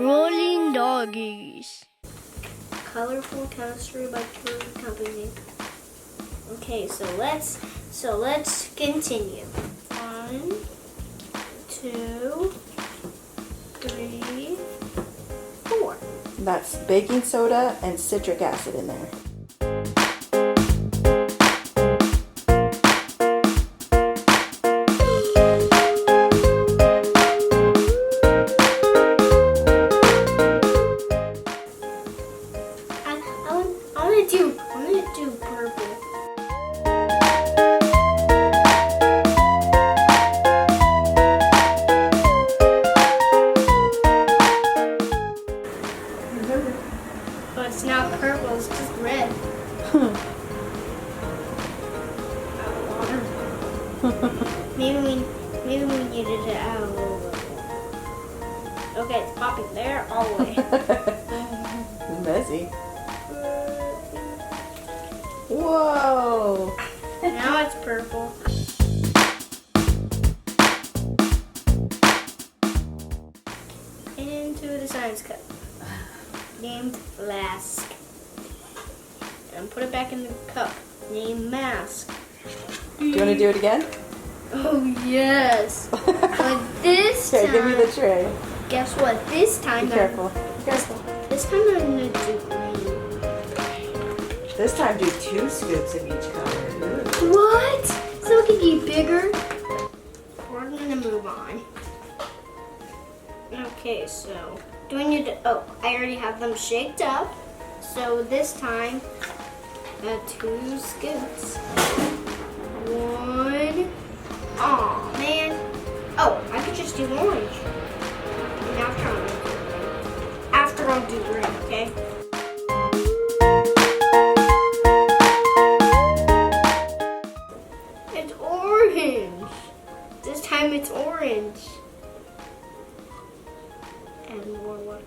Rolling Doggies. Colorful chemistry by Kiwi Company. Okay, so let's continue. 1, 2, 3, 4. That's baking soda and citric acid in there. I want to do purple. But it's not purple, it's just red. Maybe we needed to add a little bit more. Okay, it's popping there all the way. Messy. Whoa! Now it's purple. Into the science cup. Named flask. And put it back in the cup. Named mask. Do you want to do it again? Oh yes. But this Okay, time. give me the tray. Guess what? This time. Be careful. Careful. This time I'm gonna do green. This time do 2 scoops of each color. What? So it can be bigger? We're gonna move on. Okay, so do I need to, oh, I already have them shaked up. So this time, 2 scoops. 1. Aw, man. Oh, I could just do orange. And after I'll do green, okay? It's orange. This time it's orange. And more water.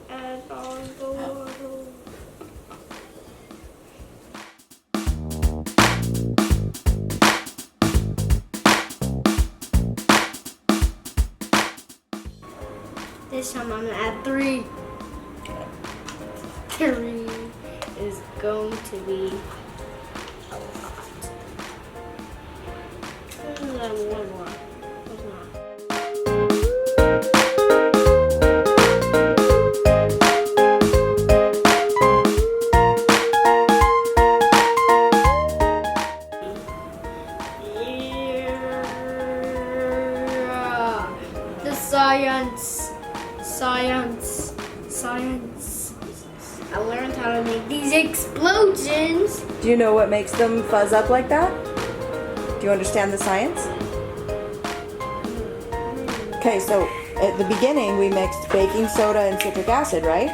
Add all the water. This time I'm gonna add 3. 3 is going to be a lot. One more. The science. I learned how to make these explosions. Do you know what makes them fuzz up like that? Do you understand the science? Okay, so at the beginning we mixed baking soda and citric acid, right?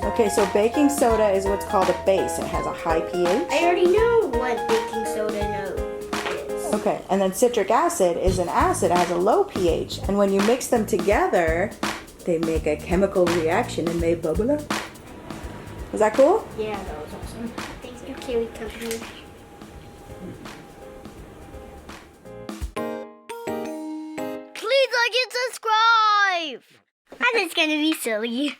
Okay, so baking soda is what's called a base. It has a high pH. I already know what baking soda is. Okay, and then citric acid is an acid. It has a low pH. And when you mix them together, they make a chemical reaction and they bubble up. Is that cool? Yeah, that was awesome. Thank you, Kiwi Company. Please like and subscribe. And it's gonna be silly.